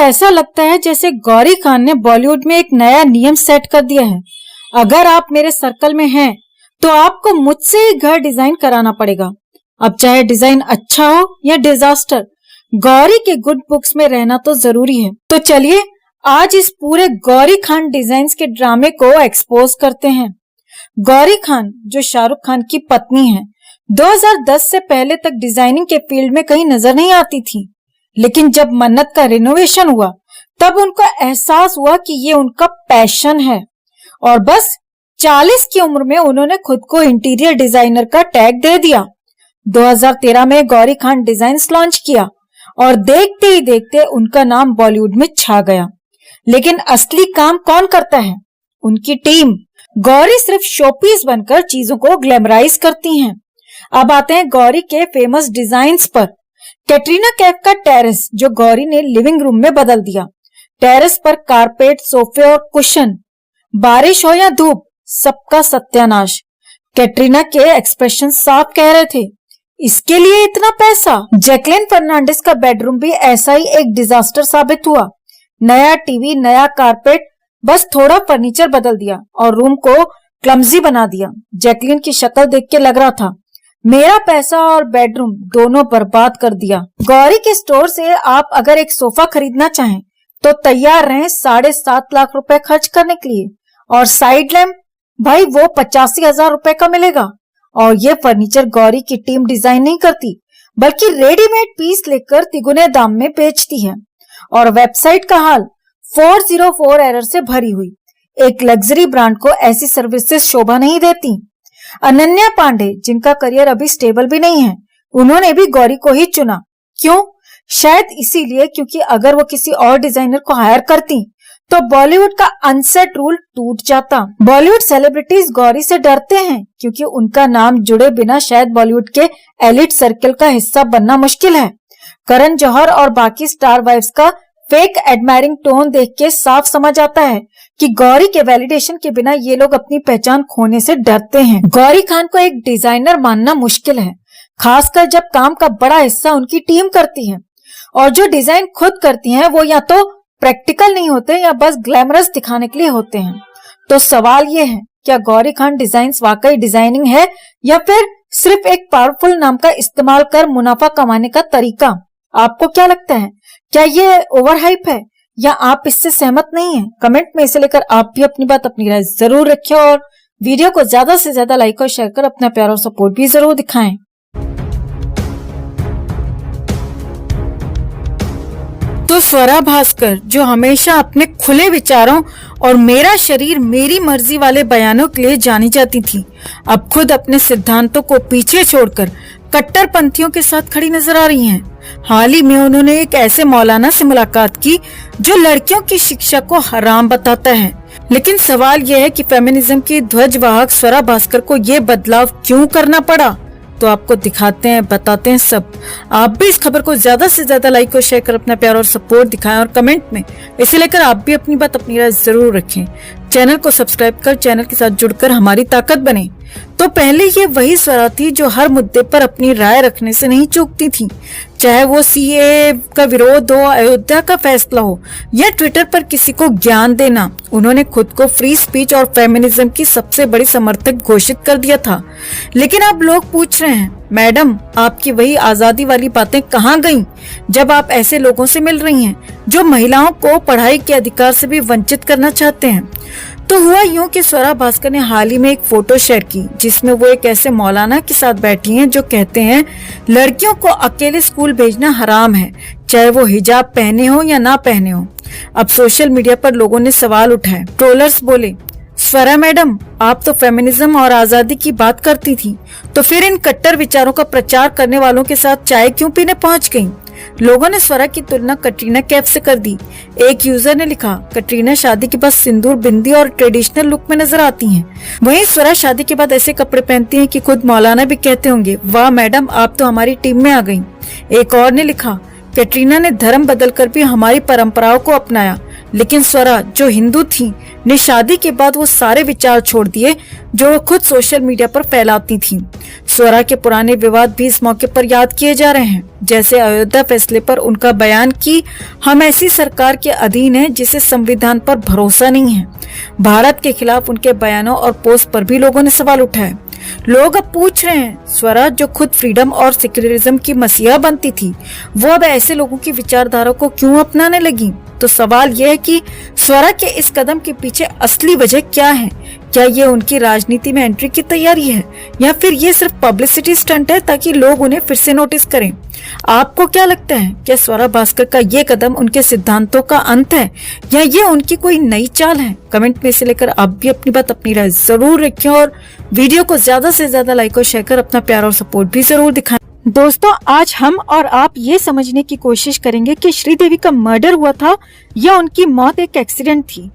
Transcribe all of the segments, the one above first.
ऐसा लगता है जैसे गौरी खान ने बॉलीवुड में एक नया नियम सेट कर दिया है। अगर आप मेरे सर्कल में हैं, तो आपको मुझसे ही घर डिजाइन कराना पड़ेगा। अब चाहे डिजाइन अच्छा हो या डिजास्टर, गौरी के गुड बुक्स में रहना तो जरूरी है। तो चलिए आज इस पूरे गौरी खान डिजाइन्स के ड्रामे को एक्सपोज करते हैं। गौरी खान जो शाहरुख खान की पत्नी है, 2010 से पहले तक डिजाइनिंग के फील्ड में कहीं नजर नहीं आती थी, लेकिन जब मन्नत का रिनोवेशन हुआ तब उनका एहसास हुआ कि ये उनका पैशन है और बस 40 की उम्र में उन्होंने खुद को इंटीरियर डिजाइनर का टैग दे दिया। 2013 में गौरी खान डिजाइन्स लॉन्च किया और देखते ही देखते उनका नाम बॉलीवुड में छा गया। लेकिन असली काम कौन करता है? उनकी टीम। गौरी सिर्फ शोपीस बनकर चीजों को ग्लैमराइज करती हैं। अब आते हैं गौरी के फेमस डिजाइन्स पर। कैटरीना कैफ का टेरेस जो गौरी ने लिविंग रूम में बदल दिया। टेरेस पर कारपेट, सोफे और कुशन, बारिश हो या धूप, सबका सत्यानाश। कैटरीना के एक्सप्रेशन साफ कह रहे थे, इसके लिए इतना पैसा। जैकलिन फर्नांडिस का बेडरूम भी ऐसा ही एक डिजास्टर साबित हुआ। नया टीवी, नया कारपेट, बस थोड़ा फर्नीचर बदल दिया और रूम को क्लमजी बना दिया। जैकलिन की शक्ल देख के लग रहा था मेरा पैसा और बेडरूम दोनों बर्बाद कर दिया। गौरी के स्टोर से आप अगर एक सोफा खरीदना चाहें तो तैयार रहें 7.5 लाख रुपए खर्च करने के लिए। और साइड लैम्प भाई वो 85,000 रुपए का मिलेगा। और ये फर्नीचर गौरी की टीम डिजाइन नहीं करती, बल्कि रेडीमेड पीस लेकर तिगुने दाम में बेचती है। और वेबसाइट का हाल 404 एरर से भरी हुई। एक लग्जरी ब्रांड को ऐसी सर्विसेज शोभा नहीं देती। अनन्या पांडे जिनका करियर अभी स्टेबल भी नहीं है, उन्होंने भी गौरी को ही चुना। क्यों? शायद इसीलिए क्योंकि अगर वो किसी और डिजाइनर को हायर करती तो बॉलीवुड का अनसेट रूल टूट जाता। बॉलीवुड सेलिब्रिटीज गौरी से डरते हैं क्योंकि उनका नाम जुड़े बिना शायद बॉलीवुड के एलिट सर्कल का हिस्सा बनना मुश्किल है। करण जौहर और बाकी स्टार वाइफ्स का फेक एडमायरिंग टोन देख के साफ समझ आता है कि गौरी के वैलिडेशन के बिना ये लोग अपनी पहचान खोने से डरते हैं। गौरी खान को एक डिजाइनर मानना मुश्किल है, खासकर जब काम का बड़ा हिस्सा उनकी टीम करती है। और जो डिजाइन खुद करती हैं वो या तो प्रैक्टिकल नहीं होते या बस ग्लैमरस दिखाने के लिए होते हैं। तो सवाल ये है, क्या गौरी खान डिजाइन्स वाकई डिजाइनिंग है या फिर सिर्फ एक पावरफुल नाम का इस्तेमाल कर मुनाफा कमाने का तरीका? आपको क्या लगता है? क्या ये ओवर हाइप है या आप इससे सहमत नहीं हैं? कमेंट में इसे लेकर आप भी अपनी बात, अपनी राय जरूर रखें और वीडियो को ज्यादा से ज्यादा लाइक और शेयर कर अपना प्यार और सपोर्ट भी जरूर दिखाएं। तो स्वरा भास्कर जो हमेशा अपने खुले विचारों और मेरा शरीर मेरी मर्जी वाले बयानों के लिए जानी जाती थी, अब खुद अपने सिद्धांतों को पीछे छोड़कर कट्टरपंथियों के साथ खड़ी नजर आ रही हैं। हाल ही में उन्होंने एक ऐसे मौलाना से मुलाकात की जो लड़कियों की शिक्षा को हराम बताता है। लेकिन सवाल यह है कि फेमिनिज्म की ध्वजवाहक स्वरा भास्कर को ये बदलाव क्यों करना पड़ा? तो आपको दिखाते हैं, बताते हैं सब। आप भी इस खबर को ज्यादा से ज्यादा लाइक और शेयर कर अपना प्यार और सपोर्ट दिखाएं और कमेंट में इसे लेकर आप भी अपनी बात, अपनी राय जरूर रखें। चैनल को सब्सक्राइब कर चैनल के साथ जुड़कर हमारी ताकत बने। तो पहले ये वही स्वरा थी जो हर मुद्दे पर अपनी राय रखने से नहीं चूकती थी, चाहे वो सीएए का विरोध हो, अयोध्या का फैसला हो या ट्विटर पर किसी को ज्ञान देना। उन्होंने खुद को फ्री स्पीच और फेमिनिज्म की सबसे बड़ी समर्थक घोषित कर दिया था। लेकिन अब लोग पूछ रहे हैं, मैडम आपकी वही आजादी वाली बातें कहाँ गईं जब आप ऐसे लोगों से मिल रही हैं जो महिलाओं को पढ़ाई के अधिकार से भी वंचित करना चाहते हैं? तो हुआ यूं कि स्वरा भास्कर ने हाल ही में एक फोटो शेयर की जिसमें वो एक ऐसे मौलाना के साथ बैठी हैं जो कहते हैं लड़कियों को अकेले स्कूल भेजना हराम है, चाहे वो हिजाब पहने हो या ना पहने हो। अब सोशल मीडिया पर लोगों ने सवाल उठाए। ट्रोलर्स बोले, स्वरा मैडम आप तो फेमिनिज्म और आजादी की बात करती थी, तो फिर इन कट्टर विचारों का प्रचार करने वालों के साथ चाय क्यों पीने पहुंच गयी? लोगों ने स्वरा की तुलना कटरीना कैफ से कर दी। एक यूजर ने लिखा, कटरीना शादी के बाद सिंदूर, बिंदी और ट्रेडिशनल लुक में नजर आती हैं, वहीं स्वरा शादी के बाद ऐसे कपड़े पहनती हैं कि खुद मौलाना भी कहते होंगे, वाह मैडम आप तो हमारी टीम में आ गयी। एक और ने लिखा, कैटरीना ने धर्म बदलकर भी हमारी परंपराओं को अपनाया, लेकिन स्वरा जो हिंदू थी ने शादी के बाद वो सारे विचार छोड़ दिए जो वो खुद सोशल मीडिया पर फैलाती थी। स्वरा के पुराने विवाद भी इस मौके पर याद किए जा रहे हैं, जैसे अयोध्या फैसले पर उनका बयान कि हम ऐसी सरकार के अधीन हैं जिसे संविधान पर भरोसा नहीं है। भारत के खिलाफ उनके बयानों और पोस्ट पर भी लोगों ने सवाल उठाए। लोग अब पूछ रहे हैं, स्वरा जो खुद फ्रीडम और सेक्युलरिज्म की मसीहा बनती थी, वो अब ऐसे लोगों की विचारधारा को क्यों अपनाने लगी? तो सवाल यह है कि स्वरा के इस कदम के पीछे असली वजह क्या है? क्या ये उनकी राजनीति में एंट्री की तैयारी है या फिर ये सिर्फ पब्लिसिटी स्टंट है ताकि लोग उन्हें फिर से नोटिस करें? आपको क्या लगता है, क्या स्वरा भास्कर का ये कदम उनके सिद्धांतों का अंत है या ये उनकी कोई नई चाल है? कमेंट में से लेकर आप भी अपनी बात, अपनी राय जरूर रखें और वीडियो को ज्यादा से ज्यादा लाइक और शेयर कर अपना प्यार और सपोर्ट भी जरूर दिखाएं। दोस्तों, आज हम और आप ये समझने की कोशिश करेंगे कि श्रीदेवी का मर्डर हुआ था या उनकी मौत एक एक्सीडेंट थी।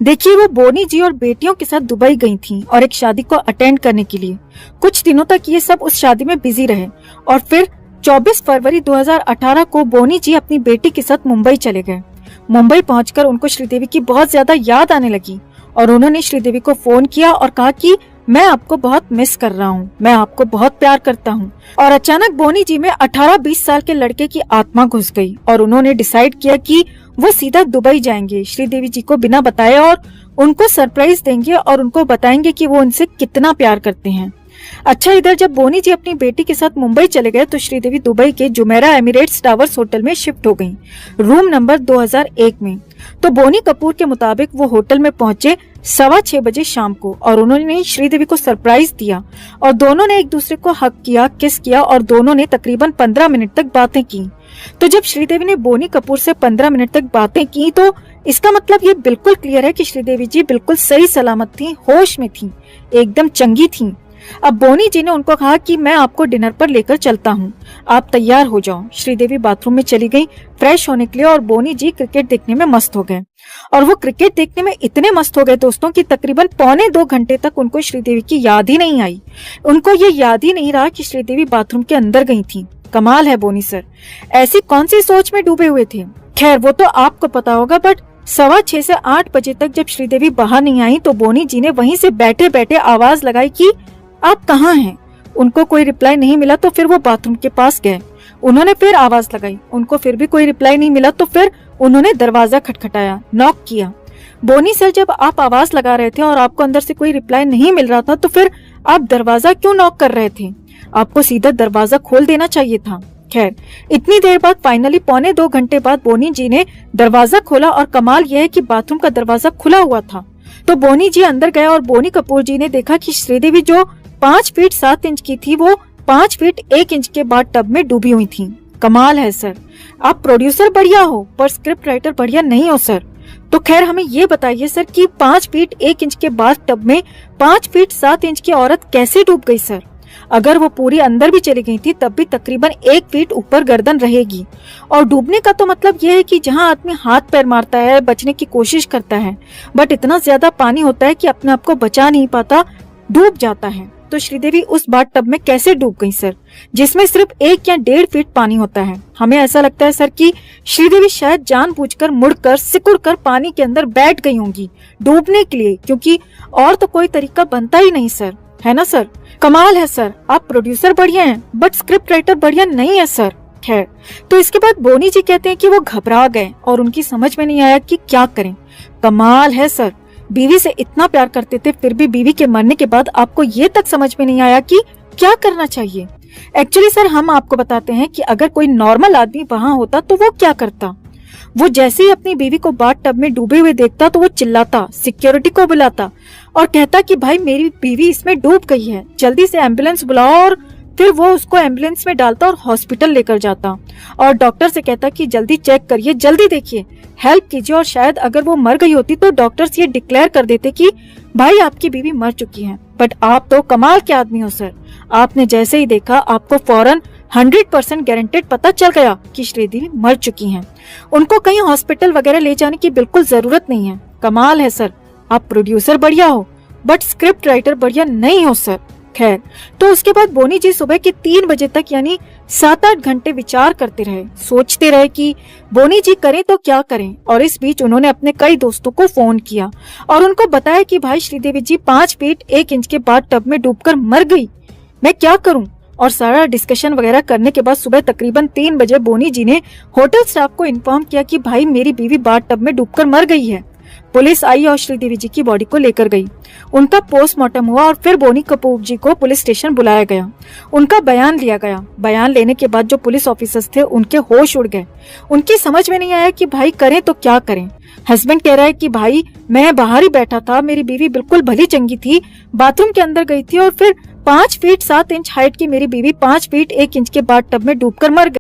देखिए, वो बोनी जी और बेटियों के साथ दुबई गई थीं और एक शादी को अटेंड करने के लिए। कुछ दिनों तक ये सब उस शादी में बिजी रहे और फिर 24 फरवरी 2018 को बोनी जी अपनी बेटी के साथ मुंबई चले गए। मुंबई पहुंचकर उनको श्रीदेवी की बहुत ज्यादा याद आने लगी और उन्होंने श्रीदेवी को फोन किया और कहा कि मैं आपको बहुत मिस कर रहा हूँ, मैं आपको बहुत प्यार करता हूँ। और अचानक बोनी जी में 18-20 साल के लड़के की आत्मा घुस गई और उन्होंने डिसाइड किया कि वो सीधा दुबई जाएंगे, श्रीदेवी जी को बिना बताए, और उनको सरप्राइज देंगे और उनको बताएंगे कि वो उनसे कितना प्यार करते हैं। अच्छा, इधर जब बोनी जी अपनी बेटी के साथ मुंबई चले गए तो श्रीदेवी दुबई के जुमेरा एमिरेट्स टावर्स होटल में शिफ्ट हो गयी, रूम नंबर 2001 में। तो बोनी कपूर के मुताबिक वो होटल में पहुंचे 6:15 बजे शाम को और उन्होंने श्रीदेवी को सरप्राइज दिया और दोनों ने एक दूसरे को हग किया, किस किया और दोनों ने तकरीबन 15 मिनट तक बातें की। तो जब श्रीदेवी ने बोनी कपूर से 15 मिनट तक बातें की तो इसका मतलब ये बिल्कुल क्लियर है कि श्रीदेवी जी बिल्कुल सही सलामत थी, होश में थी, एकदम चंगी थी। अब बोनी जी ने उनको कहा कि मैं आपको डिनर पर लेकर चलता हूँ, आप तैयार हो जाओ। श्रीदेवी बाथरूम में चली गई फ्रेश होने के लिए और बोनी जी क्रिकेट देखने में मस्त हो गए। और वो क्रिकेट देखने में इतने मस्त हो गए दोस्तों कि तकरीबन 1.25 घंटे तक उनको श्रीदेवी की याद ही नहीं आई। उनको ये याद ही नहीं रहा कि श्रीदेवी बाथरूम के अंदर गई थी। कमाल है बोनी सर, ऐसी कौन सी सोच में डूबे हुए थे? खैर, वो तो आपको पता होगा, बट 6:15 से 8 बजे तक जब श्रीदेवी बाहर नहीं आई तो बोनी जी ने वहीं से बैठे बैठे आवाज लगाई कि आप कहाँ हैं? उनको कोई रिप्लाई नहीं मिला तो फिर वो बाथरूम के पास गए। उन्होंने फिर आवाज लगाई, उनको फिर भी कोई रिप्लाई नहीं मिला तो फिर उन्होंने दरवाजा खटखटाया, नॉक किया। बोनी सर, जब आप आवाज लगा रहे थे और आपको अंदर से कोई रिप्लाई नहीं मिल रहा था तो फिर आप दरवाजा क्यों नॉक कर रहे थे? आपको सीधा दरवाजा खोल देना चाहिए था। खैर, इतनी देर बाद फाइनली 1.25 घंटे बाद बोनी जी ने दरवाजा खोला और कमाल यह है कि बाथरूम का दरवाजा खुला हुआ था। तो बोनी जी अंदर गए और बोनी कपूर जी ने देखा कि श्रीदेवी जो 5 फीट 7 इंच की थी वो 5 फीट 1 इंच के बाद टब में डूबी हुई थी। कमाल है सर, आप प्रोड्यूसर बढ़िया हो पर स्क्रिप्ट राइटर बढ़िया नहीं हो सर। तो खैर, हमें ये बताइए सर कि 5 फीट 1 इंच के बाद टब में 5 फीट 7 इंच की औरत कैसे डूब गई सर? अगर वो पूरी अंदर भी चली गई थी तब भी तकरीबन 1 फीट ऊपर गर्दन रहेगी। और डूबने का तो मतलब यह है कि जहां आदमी हाथ पैर मारता है, बचने की कोशिश करता है, बट इतना ज्यादा पानी होता है कि अपने आप को बचा नहीं पाता, डूब जाता है। तो श्रीदेवी उस बाथ टब में कैसे डूब गई सर, जिसमें सिर्फ 1 या 1.5 फीट पानी होता है? हमें ऐसा लगता है सर कि श्रीदेवी शायद जानबूझकर मुड़कर सिकुड़कर पानी के अंदर बैठ गई होंगी डूबने के लिए, क्योंकि और तो कोई तरीका बनता ही नहीं सर, है ना सर? कमाल है सर, आप प्रोड्यूसर बढ़िया हैं बट स्क्रिप्ट राइटर बढ़िया नहीं है सर। खैर, तो इसके बाद बोनी जी कहते हैं कि वो घबरा गए और उनकी समझ में नहीं आया कि क्या करें। कमाल है सर, बीवी से इतना प्यार करते थे फिर भी बीवी के मरने के बाद आपको ये तक समझ में नहीं आया कि क्या करना चाहिए। एक्चुअली सर, हम आपको बताते हैं कि अगर कोई नॉर्मल आदमी वहाँ होता तो वो क्या करता। वो जैसे ही अपनी बीवी को बाथ टब में डूबे हुए देखता तो वो चिल्लाता, सिक्योरिटी को बुलाता और कहता कि भाई मेरी बीवी इसमें डूब गई है, जल्दी से एम्बुलेंस बुलाओ। और फिर वो उसको एम्बुलेंस में डालता और हॉस्पिटल लेकर जाता और डॉक्टर से कहता कि जल्दी चेक करिए, जल्दी देखिए, हेल्प कीजिए। और शायद अगर वो मर गई होती तो डॉक्टर्स ये डिक्लेयर कर देते कि भाई आपकी बीवी मर चुकी है। बट आप तो कमाल के आदमी हो सर, आपने जैसे ही देखा आपको फौरन 100% गारंटेड पता चल गया कि श्रीदेवी मर चुकी हैं। उनको कहीं हॉस्पिटल वगैरह ले जाने की बिल्कुल जरूरत नहीं है। कमाल है सर, आप प्रोड्यूसर बढ़िया हो बट स्क्रिप्ट राइटर बढ़िया नहीं हो सर। खैर, तो उसके बाद बोनी जी सुबह के 3 बजे तक यानी 7-8 घंटे विचार करते रहे, सोचते रहे कि बोनी जी करें तो क्या करें। और इस बीच उन्होंने अपने कई दोस्तों को फोन किया और उनको बताया कि भाई श्रीदेवी जी 5 फीट 1 इंच के बाद टब में डूबकर मर गई। मैं क्या करूं? और सारा डिस्कशन वगैरह करने के बाद सुबह तकरीबन 3 बजे बोनी जी ने होटल स्टाफ को इन्फॉर्म किया कि भाई मेरी बीवी बाथटब में डूबकर मर गई है। पुलिस आई और श्रीदेवी जी की बॉडी को लेकर गई। उनका पोस्टमार्टम हुआ और फिर बोनी कपूर जी को पुलिस स्टेशन बुलाया गया। उनका बयान लिया गया। बयान लेने के बाद जो पुलिस ऑफिसर्स थे उनके होश उड़ गए। उनकी समझ में नहीं आया कि भाई करें तो क्या करें। हस्बैंड कह रहा है कि भाई मैं बाहर ही बैठा था, मेरी बीवी बिल्कुल भली चंगी थी, बाथरूम के अंदर गई थी और फिर 5 फीट 7 इंच हाइट की मेरी बीवी 5 फीट 1 इंच के बाथटब में डूबकर मर गई।